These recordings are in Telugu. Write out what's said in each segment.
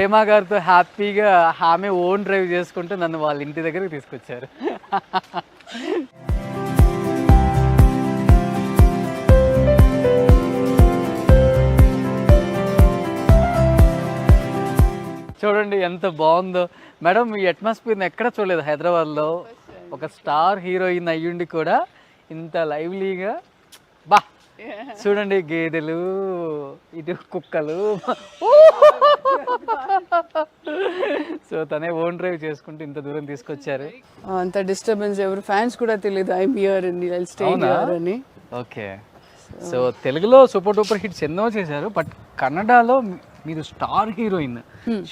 ప్రేమ గారితో హ్యాపీగా ఆమె ఓన్ డ్రైవ్ చేసుకుంటూ నన్ను వాళ్ళ ఇంటి దగ్గరికి తీసుకొచ్చారు. చూడండి ఎంత బాగుందో మేడం. ఈ అట్మాస్ఫియర్ని ఎక్కడ చూడలేదు హైదరాబాద్లో. ఒక స్టార్ హీరోయిన్ అయ్యుండి కూడా ఇంత లైవ్లీగా బా చూడండి, గేదెలు ఇటు కుక్కలు. సో తనే ఓన్ డ్రైవ్ చేసుకుంటూ ఇంత దూరం తీసుకొచ్చారు. అంత డిస్టర్బెన్స్ ఎవరు ఫ్యాన్స్ కూడా తెలియదు I'm here and stay here అని. ఓకే, సో తెలుగులో సూపర్ డూపర్ హిట్స్ ఎన్నో చేశారు, బట్ కన్నడలో మీరు స్టార్ హీరోయిన్.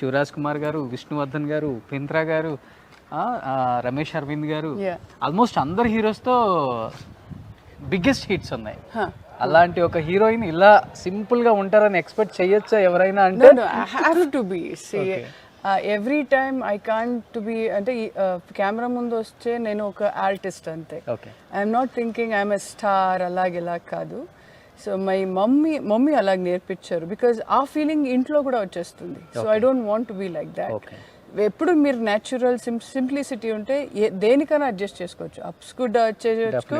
శివరాజ్ కుమార్ గారు, విష్ణువర్ధన్ గారు, ఉపేంద్ర గారు, రమేష్ అరవింద్ గారు, ఆల్మోస్ట్ అందరు హీరోస్తో బిగ్గెస్ట్ హిట్స్ ఉన్నాయి. అలాంటి ఒక హీరోయిన్ ఇలా సింపుల్ గా ఉంటారని ఎక్స్పెక్ట్ చేయొచ్చా ఎవరైనా? అంటే every time I can't to be అంటే కెమెరా ముందు వస్తే నేను ఒక ఆర్టిస్ట్ అంతే. I'm not thinking I'm a star అలాగేలా కాదు. సో మై మమ్మీ అలాగ నేర్పించారు, బికాజ్ ఆ ఫీలింగ్ ఇంట్లో కూడా వచ్చేస్తుంది. So I don't want to be like that. ఎప్పుడు మీరు న్యాచురల్ సింప్లిసిటీ ఉంటే దేనికైనా అడ్జస్ట్ చేసుకోవచ్చు. అప్స్ కు చేయొచ్చు,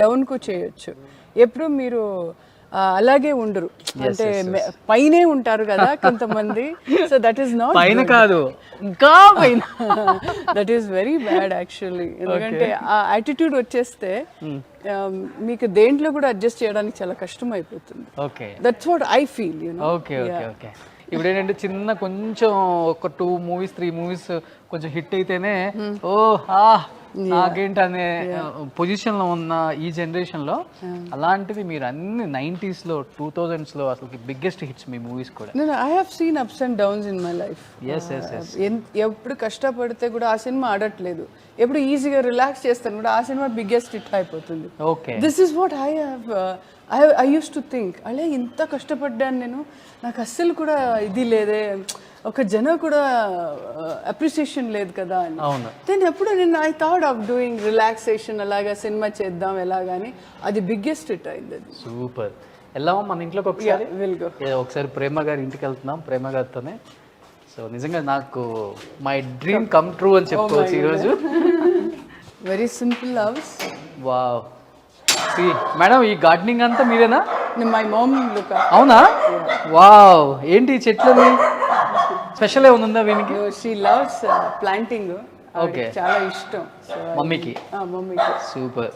డౌన్ కు చేయొచ్చు. ఎప్పుడు మీరు అలాగే ఉండరు, అంటే పైనే ఉంటారు కదా కొంతమంది. సో దట్ ఈస్ నాట్ పైన కాదు, ఇంకా పైన. That is very bad actually. ఎందుకంటే ఆ యాటిట్యూడ్ వచ్చేస్తే మీకు దేంట్లో కూడా అడ్జస్ట్ చేయడానికి చాలా కష్టం అయిపోతుంది. That's what I feel, you know. ఇప్పుడు ఏంటంటే చిన్న కొంచెం ఒక 2 movies 3 movies కొంచెం హిట్ అయితేనే ఓ నాకేంటి అనే పొజిషన్ లో ఉన్న ఈ జనరేషన్ లో, అలాంటిది మీరు అన్ని 90s లో 2000s లో అసలు బిగ్గెస్ట్ హిట్స్ మీ మూవీస్ కూడా. I have seen ups and downs in my life. ఎప్పుడు కష్టపడితే కూడా ఆ సినిమా ఆడట్లేదు, ఎప్పుడు ఈజీగా రిలాక్స్ చేస్తాను కూడా ఆ సినిమా బిగ్గెస్ట్ హిట్ అయిపోతుంది. This is what I use to think. అలా ఇంత కష్టపడ్డాను నేను, నాకు అస్సలు కూడా ఇది లేదే, ఒక జన కూడా అప్రిసియేషన్ లేదు కదా అని. దెన్ ఎప్పుడు నేను I thought of doing relaxation, అలాగా సినిమా చేద్దాం ఎలాగాని, అది బిగ్గెస్ట్ హిట్ అయింది. అది సూపర్. వెళ్ళామా మన ఇంట్లోకి ఒకసారి? ఒకసారి ప్రేమ గారి ఇంటికి వెళ్తున్నాం, ప్రేమ గారితోనే. సో నిజంగా నాకు మై డ్రీమ్ కమ్ ట్రూ అని చెప్పుకోవచ్చు ఈరోజు. Very simple house. Wow. Madam ఈ గార్డెనింగ్ అంతా మీరేనా? My mom look. అవునా? వావ్. ఏంటి చెట్లు స్పెషల్ ఏమైనా ఉందా వీనికి? She loves planting. ఓకే, చాలా ఇష్టం మమ్మీకి. సూపర్.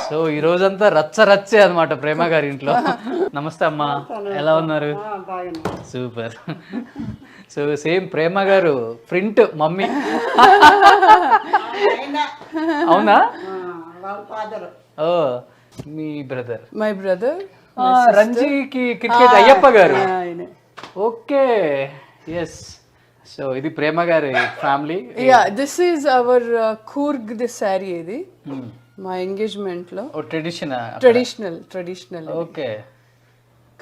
సో ఈ రోజంతా రచ్చే అనమాట ప్రేమ గారి ఇంట్లో. నమస్తే అమ్మా, ఎలా ఉన్నారు? సూపర్. సో సేమ్ ప్రేమ గారు ప్రింట్ మమ్మీ. అవునా? ఓ మీ బ్రదర్. మై బ్రదర్ రంజీకి క్రికెట్ అయ్యప్ప గారు. Okay, yes. సో ఇది ప్రేమ గారి family. This is our Coorg. This sari ఇది మా ఎంగేజ్మెంట్ లో ట్రెడిషనల్. ఓకే,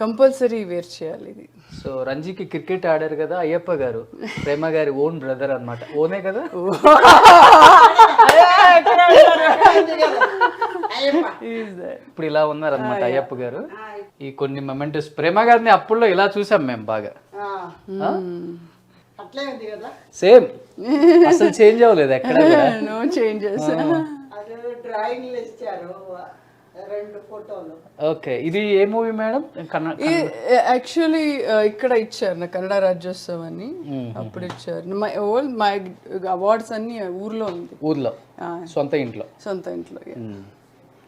కంపల్సరీ వేర్ చేయాలి ఇది. సో రంజీకి క్రికెట్ ఆడారు కదా అయ్యప్ప గారు, ప్రేమ గారి ఓన్ బ్రదర్ అన్నమాట. ఓనే కదా? ఇప్పుడు ఇలా ఉన్నారనమాట అయ్యప్ప గారు. ఈ కొన్ని మొమెంటస్ ప్రేమ గారిని అప్పుల్లో ఇలా చూసాం మేము బాగా. సేమ్, అసలు చేంజ్ అవ్వలేదు ఎక్కడ. No changes. ఓకే, ఇది ఏ మూవీ మేడం? యాక్చువల్లీ ఇక్కడ ఇచ్చారు నా కన్నడ రాజ్యోత్సవం అని, అప్పుడు ఇచ్చారు. మై అవార్డ్స్ అన్ని ఊర్లో సొంత ఇంట్లో.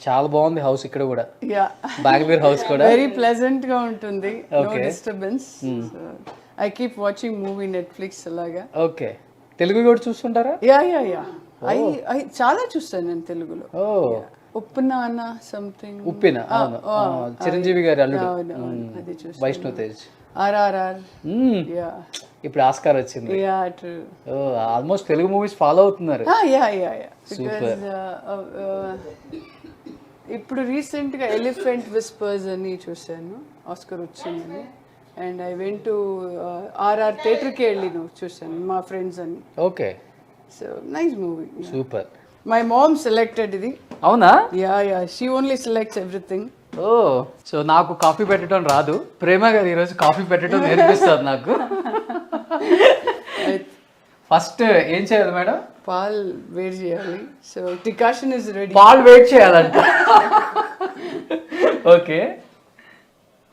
చాలా బాగుంది హౌస్ ఇక్కడ కూడా. బెంగళూరు హౌస్ కూడా వెరీ ప్లెజెంట్ గా ఉంటుంది. No disturbance. I keep watching movie Netflix అలాగా. ఓకే, తెలుగు కూడా చూస్తుంటారా? యా చాలా చూస్తాను నేను తెలుగులో. ఉప్పిన సంథింగ్. ఉప్పిన, చిరంజీవి గారి అల్లుడు వైష్ణవ్ తేజ్. ఆర్ఆర్ఆర్. ఇప్పుడు ఆస్కార్ వచ్చింది. ఆల్మోస్ట్ తెలుగు మూవీస్ ఫాలో అవుతున్నారు. ఇప్పుడు రీసెంట్ గా ఎలిఫెంట్ విస్పర్స్ అని చూసాను, ఆస్కార్ వచ్చిందని. And I went to RR థియేటర్కి వెళ్ళి చూసాను మా ఫ్రెండ్స్ అని. Okay, so nice movie. Super. My mom selected ఇది. అవునా? Yeah she only selects everything. Oh so నాకు కాఫీ పెట్టడం రాదు, ప్రేమ గారు ఈరోజు కాఫీ పెట్టడం నేర్పిస్తారు నాకు. ఫస్ట్ ఏం చేయాలి మేడం? పాలు వేడి చేయాలి. So decoction is ready. పాలు వేడి చేయాలంట. ఓకే.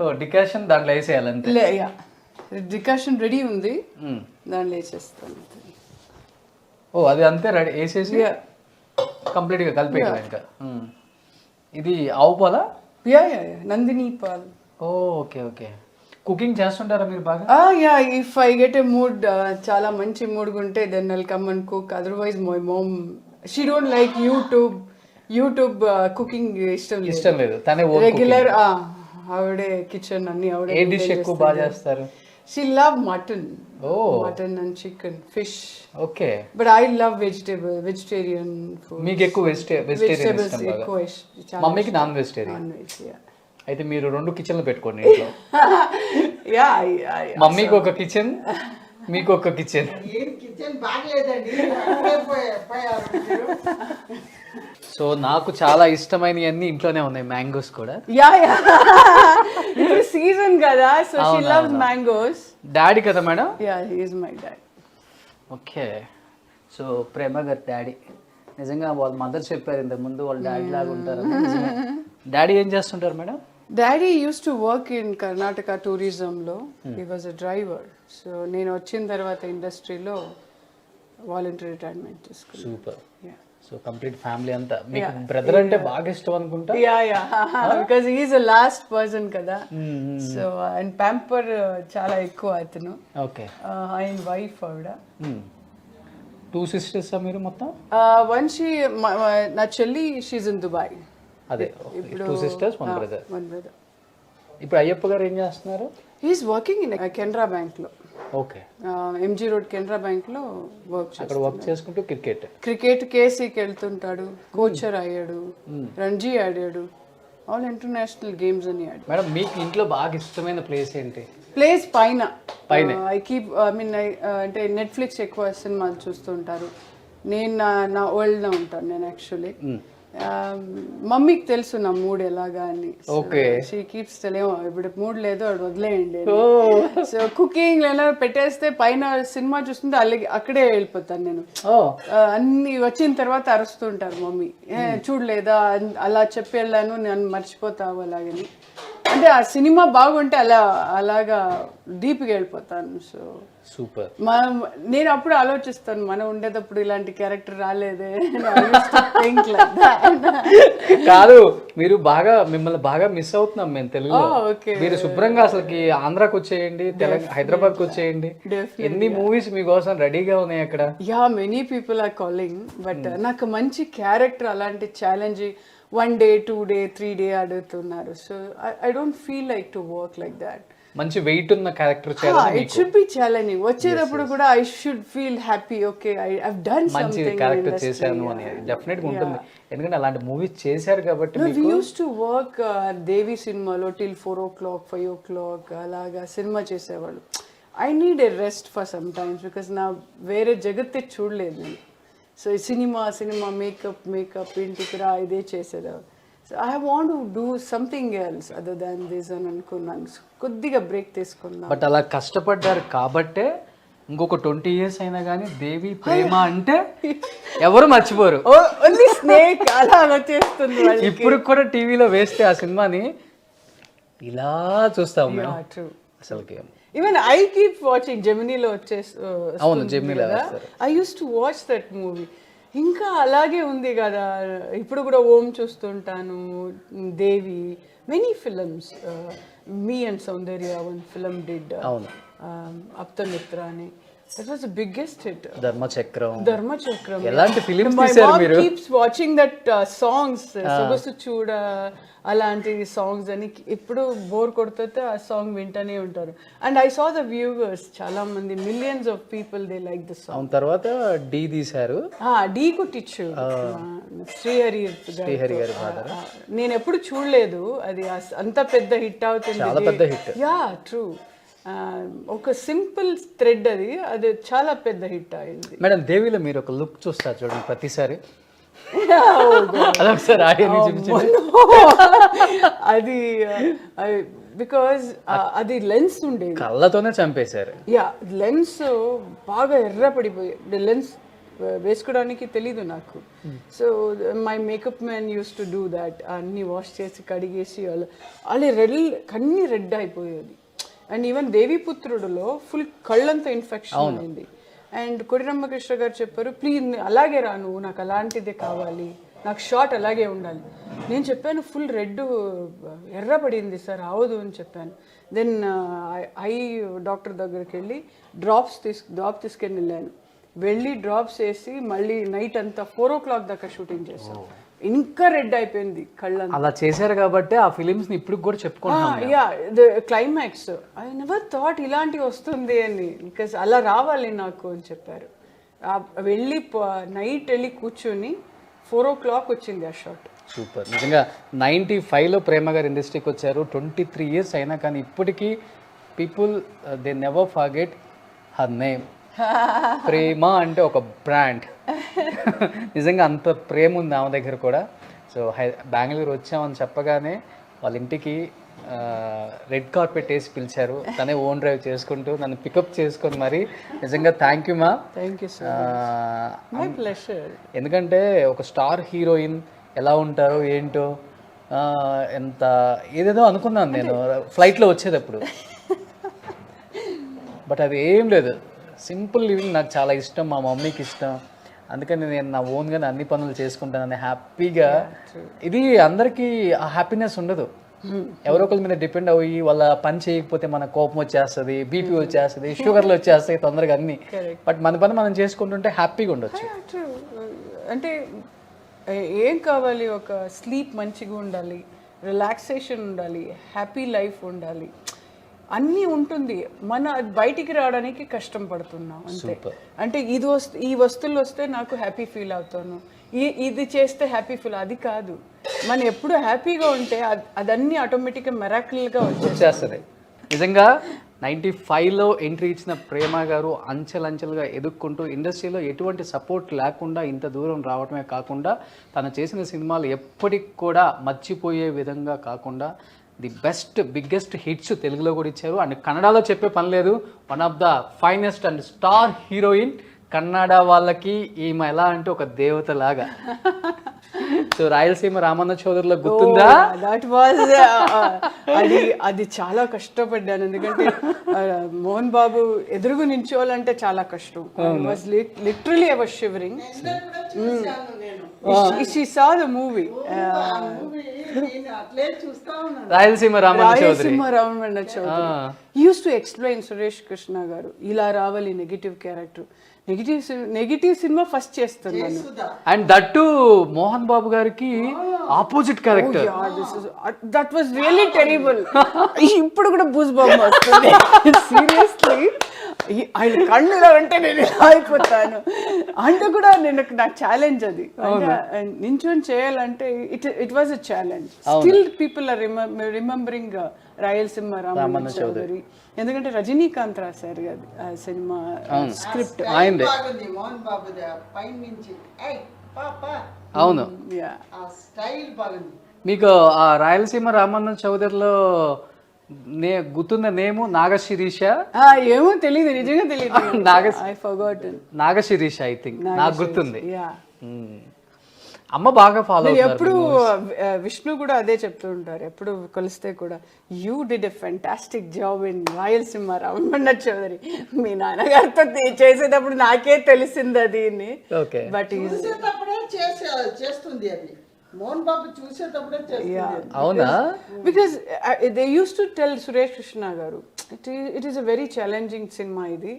ఓ డికాషన్ దాంట్లో వేసేయాలంటే. డికాషన్ రెడీ ఉంది, దాంట్లో వేసేస్తాను. ఓ అది అంతే రెడీ వేసేసి కంప్లీట్గా కలిపేయాలి ఇంకా. ఇది ఆవు పాలా? నందిని పాలు. Okay okay. కుకింగ్ చేస్తుంటారా మీరు బాగా? Yeah, if I get a mood, చాలా మంచి మూడ్ ఉంటే then I'll come and cook. Otherwise my mom she don't like YouTube cooking ఇష్టం లేదు. తనే రెగ్యులర్ ఆవిడే కిచెన్ అన్ని ఆవిడే. ఏ డిష్ ఎక్కువ బాగా చేస్తారు? She love mutton. Mutton and chicken, fish. Okay. But I love vegetarian food. మీకు ఎక్కువ వెజిటేరియన్ ఇష్టం బాగా. మమ్మీకి నాన్ వెజిటేరియన్. అయితే మీరు 2 కిచెన్లు పెట్టుకోండి ఇంట్లో. మమ్మీకి ఒక కిచెన్, మీకు ఒక కిచెన్. సో నాకు చాలా ఇష్టమైనవన్నీ ఇంట్లోనే ఉన్నాయి. మ్యాంగోస్ కూడా. సీజన్ కదా, so she loves mangoes. Daddy కదా madam? Yeah, he is my dad. Okay. So Prema గారి డాడీ నిజంగా వాళ్ళ మదర్ చెప్పారు ఇంతకు ముందు వాళ్ళ డాడీ లాగా ఉంటారు. డాడీ ఏం చేస్తుంటారు madam? Daddy use to work in Karnataka టూరిజంలో. He was a driver. So నేను వచ్చిన తర్వాత ఇండస్ట్రీలో వాలంటరీ రిటైర్మెంట్ తీసుకున్నాను. సూపర్. సో కంప్లీట్ ఫ్యామిలీ అంతా. మీకు బ్రదర్ అంటే బాగా ఇష్టం అనుకుంటా. Because he is the last person కదా. సో అండ్ ప్యాంపర్ చాలా ఎక్కువ అతను. ఓకే. ఆయన వైఫ్ ఆవిడ. 2 sisters మీరు మొత్తం? నా చెల్లి షీజ్ ఇన్ దుబాయ్. అదే 2 sisters, 1 brother. ఇప్పుడు అయ్యప్ప గారు ఏం చేస్తున్నారు? He is working in Canara bank లో. Okay. MG road Canara bank లో అక్కడ వర్క్ చేసుకుంటూ క్రికెట్ కేసీకి వెళ్తుంటాడు. కోచర్ అయ్యాడు, రంజీ ఆడాడు, ఆల్ ఇంటర్నేషనల్ గేమ్స్ అని ఆడాడు. మేడం మీకు ఇంట్లో బాగా ఇష్టమైన ప్లేస్ ఏంటి? ప్లేస్ పైన అంటే నెట్ఫ్లిక్స్ ఎక్కువ సినిమాలు చూస్తుంటారు. నేను నా వరల్డ్ లో ఉంటాను నేను యాక్చువల్లీ. మమ్మీకి తెలుసు నా మూడ్ ఎలాగా అని. షీ కీప్స్ తెలియమో ఇప్పుడు మూడ్ లేదు అది వదిలేయండి. సో కుకింగ్ ఏమైనా పెట్టేస్తే పైన సినిమా చూస్తుంటే అక్కడే వెళ్ళిపోతాను నేను. అన్ని వచ్చిన తర్వాత అరుస్తుంటారు మమ్మీ, చూడలేదా అలా చెప్పి వెళ్ళాను నన్ను మర్చిపోతావు అలాగని. అంటే ఆ సినిమా బాగుంటే అలాగా డీప్గా వెళ్ళిపోతాను. So super. నేను అప్పుడు ఆలోచిస్తాను మనం ఉండేటప్పుడు ఇలాంటి క్యారెక్టర్ రాలేదే. కాదు మీరు మిమ్మల్ని బాగా మిస్ అవుతున్నాం మేము తెలుగులో. మీరు శుభ్రంగా అసలుకి ఆంధ్రాకి వచ్చేయండి, హైదరాబాద్ కి వచ్చేయండి. ఎన్ని మూవీస్ మీకోసం రెడీగా ఉన్నాయి అక్కడ. Yeah, many people are calling. But నాకు మంచి క్యారెక్టర్ అలాంటి ఛాలెంజింగ్ 1 day 2 day 3 day అడుగుతున్నారు. So I don't feel like to work like that. మంచి వెయిట్ ఉన్న క్యారెక్టర్ చేయాలి. It should be challenging. వచ్చేటప్పుడు కూడా I should feel happy. Okay, I have done something. మంచి క్యారెక్టర్ చేశాను అని డెఫినెట్ గా ఉంటుంది. ఎందుకంటే అలాంటి మూవీస్ చేశారు కాబట్టి. వి యూజ్డ్ టు వర్క్ దేవి సినిమాలో till 4 o'clock 5 o'clock అలాగా సినిమా చేసేవాళ్ళు. I need a rest for some times because నా వేరే జగత్తే చూడలేదు. సో సినిమా మేకప్ ఇంటికి రా ఇదే చేసేదాన్ని. So I want to do something else other than this అని అనుకున్నాను. కొద్దిగా బ్రేక్ తీసుకున్నాను. బట్ అలా కష్టపడ్డారు కాబట్టే ఇంకొక 20 years అయినా కానీ దేవి ప్రేమ అంటే ఎవరు మర్చిపోరు. ఓన్లీ స్నేక్ అలా వచ్చేస్తుంది. ఇప్పుడు కూడా టీవీలో వేస్తే ఆ సినిమాని ఇలా చూస్తాం అసలుకి. ఈవెన్ ఐ కీప్ వాచింగ్ జెమినీలో అవును జెమినీలో I use to watch that movie. ఇంకా అలాగే ఉంది కదా. ఇప్పుడు కూడా ఓం చూస్తుంటాను, Devi, many films. Me and Soundarya one film did. అవును. అప్తమిత్ర అని. That was the biggest hit. ధర్మచక్రం. ఎలాంటి ఫిలిమ్స్ తీశారు మీరు? My mom keeps watching that songs. సొగసు చూడ అలాంటి సాంగ్స్ అని ఎప్పుడు బోర్ కొడుతుంటే ఆ సాంగ్ వింటూనే ఉంటారు. And I saw the viewers చాలా మంది millions of people they like the song. తర్వాత డి తీశారు. డి కుట్టిచ్చు శ్రీహరి గారి ఫాదర్. నేను ఎప్పుడు చూడలేదు అది అంత పెద్ద హిట్ అవుతుంది. చాలా పెద్ద హిట్. Yeah true. ఒక సింపుల్ థ్రెడ్ అది చాలా పెద్ద హిట్ అయింది. మేడం దేవిలో మీరు ఒక లుక్ చూస్తారు చూడండి ప్రతిసారి అదొకసారి ఆడియో చూపించండి. అది బికాజ్ అది లెన్స్ ఉండేది, కళ్ళతోనే చంపేశారు. యా లెన్స్ బాగా ఎర్ర పడిపోయి, లెన్స్ వేసుకోవడానికి తెలీదు నాకు. So my makeup man use to do that, అన్ని వాష్ చేసి కడిగేసి అలా కన్నీ రెడ్ అయిపోయేది. అండ్ ఈవెన్ దేవిపుత్రుడులో ఫుల్ కళ్ళంతా ఇన్ఫెక్షన్ అయింది. అండ్ కొడిరమ్మకృష్ణ గారు చెప్పారు, ప్లీజ్ అలాగే రా నువ్వు, నాకు అలాంటిదే కావాలి, నాకు షార్ట్ అలాగే ఉండాలి. నేను చెప్పాను ఫుల్ రెడ్ ఎర్ర పడింది సార్, అవదు అని చెప్పాను. దెన్ ఐ డాక్టర్ దగ్గరికి వెళ్ళి డ్రాప్ తీసుకెళ్ళి వెళ్ళి డ్రాప్స్ వేసి మళ్ళీ నైట్ అంతా 4 o'clock దాకా షూటింగ్ చేశాను. ఇంకా రెడ్ అయిపోయింది కళ్ళంతా. అలా చేశారు కాబట్టి ఆ ఫిలిమ్స్ ని ఇప్పుడు కూడా చెప్పుకుంటున్నాం. Yeah the climax I never thought ఇలాంటివి వస్తుంది అని, బికాస్ అలా రావాలి నాకు అని చెప్పారు. వెళ్ళి నైట్ వెళ్ళి కూర్చొని 4 o'clock వచ్చింది ఆ షాట్. సూపర్. నిజంగా 95లో ప్రేమ గారు ఇండస్ట్రీకి వచ్చారు. 23 years అయినా కానీ ఇప్పటికీ people they never forget her name. Prema అంటే ఒక బ్రాండ్. నిజంగా అంత ప్రేమ ఉంది ఆమె దగ్గర కూడా. సో బెంగళూరు వచ్చామని చెప్పగానే వాళ్ళ ఇంటికి రెడ్ కార్పెట్ వేసి పిలిచారు. తనే ఓన్ డ్రైవ్ చేసుకుంటూ నన్ను పికప్ చేసుకొని మరి. నిజంగా థ్యాంక్ యూ మా. Thank you sir, my pleasure. ఎందుకంటే ఒక స్టార్ హీరోయిన్ ఎలా ఉంటారో ఏంటో ఎంత ఏదేదో అనుకున్నాను నేను ఫ్లైట్లో వచ్చేటప్పుడు. బట్ అది ఏం లేదు, సింపుల్ లివింగ్ నాకు చాలా ఇష్టం, మా మమ్మీకి ఇష్టం. అందుకని నేను నా ఓన్గానే అన్ని పనులు చేసుకుంటానని హ్యాపీగా. ఇది అందరికీ ఆ హ్యాపీనెస్ ఉండదు. ఎవరో ఒకరి మీద డిపెండ్ అయ్యి వాళ్ళ పని చేయకపోతే మన కోపం వచ్చేస్తుంది, బీపీ వచ్చేస్తుంది, షుగర్లు వచ్చేస్తాయి తొందరగా అన్ని. బట్ మన పని మనం చేసుకుంటుంటే హ్యాపీగా ఉండొచ్చు. అంటే ఏం కావాలి, ఒక స్లీప్ మంచిగా ఉండాలి, రిలాక్సేషన్ ఉండాలి, హ్యాపీ లైఫ్ ఉండాలి, అన్నీ ఉంటుంది. మన బయటికి రావడానికి కష్టం పడుతున్నాం అంతే. అంటే ఈ వస్తువులు వస్తే నాకు హ్యాపీ ఫీల్ అవుతాను, ఇది చేస్తే హ్యాపీ ఫీల్, అది కాదు. మనం ఎప్పుడు హ్యాపీగా ఉంటే అదన్నీ ఆటోమేటిక్గా మెరాకిల్గా వచ్చేస్తుంది. నిజంగా 95లో ఎంట్రీ ఇచ్చిన ప్రేమ గారు అంచెలంచెలుగా ఎదుక్కుంటూ ఇండస్ట్రీలో ఎటువంటి సపోర్ట్ లేకుండా ఇంత దూరం రావడమే కాకుండా తను చేసిన సినిమాలు ఎప్పటికి కూడా మర్చిపోయే విధంగా కాకుండా ది బిగ్గెస్ట్ హిట్స్ తెలుగులో కూడా ఇచ్చారు. అండ్ కన్నడలో చెప్పే పని లేదు, one of the finest and star heroine. Kannada వాళ్ళకి ఈమె ఎలా అంటే ఒక దేవత లాగా. సో రాయలసీమ రామన్న చౌదరిలో గుర్తుందా? దట్ వాజ్ అది చాలా కష్టపడ్డాను, ఎందుకంటే మోహన్ బాబు ఎదురుగు నించోవాలంటే చాలా కష్టం. Literally I was shivering. She saw the movie. Rayalaseema Ramanna Chowdary. He used to explain, Suresh Krishna గారు ఇలా రావాలి negative character, negative cinema first చేస్తున్నాను. And that to Mohan Babu గారికి opposite character. That was really terrible. ఇప్పుడు కూడా బూజ్ బాబు వస్తుంది సీరియస్లీ. ఆయన కళ్ళులో అంటే నేను అయిపోతాను అంటే కూడా నాకు ఛాలెంజ్ అది. నించొని చేయాలంటే it was a challenge. Still people are remembering Rayalaseema Ramanna Chowdary, ఎందుకంటే రజనీకాంత్ రాశారు కదా ఆ సినిమా స్క్రిప్ట్. అవును, మీకు ఆ రాయలసీమ రామన్న చౌదరిలో గుర్తున్న నేము నాగశిరీష? ఏమో తెలియదు, నిజంగా తెలియదు. నాగశిరీష ఐ థింక్, నాకు గుర్తుంది. అమ్మ బాగా ఫాలో. ఎప్పుడు విష్ణు కూడా అదే చెప్తూ ఉంటారు, ఎప్పుడు కలిస్తే కూడా, you did a fantastic job in Rayalaseema Ramanna Chowdary. మీ నాన్నగారితో చేసేటప్పుడు నాకే తెలిసింది అది. బట్ చేస్తుంది అది మోహన్ బాబు చూసేటప్పుడే. అవునా? Because they use to tell Suresh Krishna గారు, it is a very challenging cinema ఇది,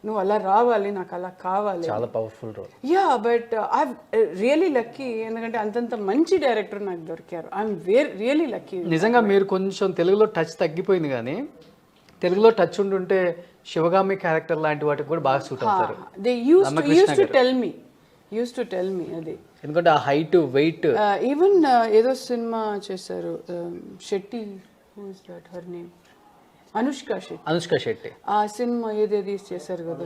నువ్వు అలా రావాలి, నాకు అలా కావాలి. చాలా powerful role. Yeah but I really lucky, ఎందుకంటే అంతంత మంచి డైరెక్టర్ నాకు దొరికారు. I'm really lucky. నిజంగా మీరు కొంచెం తెలుగులో టచ్ తగ్గిపోయింది, కానీ తెలుగులో టచ్ ఉంటుంటే శివగామి క్యారెక్టర్ లాంటి వాటికి కూడా బాగా సూట్ అవుతారు. They use to tell me అది, ఎందుకంటే ఆ హైట్ వెయిట్. ఈవెన్ ఏదో సినిమా చేశారు Shetty, who is that, her name Anushka Shetty, ఆ సినిమా ఏదేది చేశారు కదా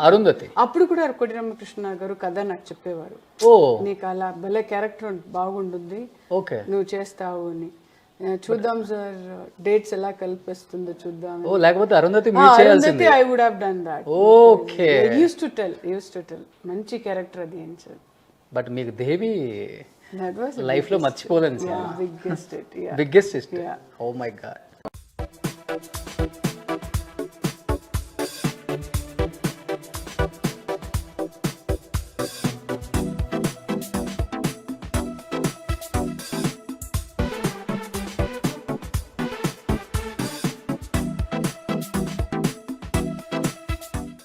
అరుంధతి. అప్పుడు కూడా కోటి రామకృష్ణ గారు కథ నాకు చెప్పేవారు, ఓ నీకు అలా భలే క్యారెక్టర్ బాగుంటుంది, ఓకే. నువ్వు చేస్తావు అని. చూద్దాం సార్, డేట్స్ ఎలా కలిపిస్తుందో చూద్దాం. ఓ లేకపోతే అరుంధతి మీరు చేయాల్సింది. I would have done that. Okay. Use to tell మంచి క్యారెక్టర్ అది అని సార్. బట్ మీకు దేవి That was లైఫ్ లో మర్చిపోలేను sir. biggest hit. Yeah. Biggest oh my God.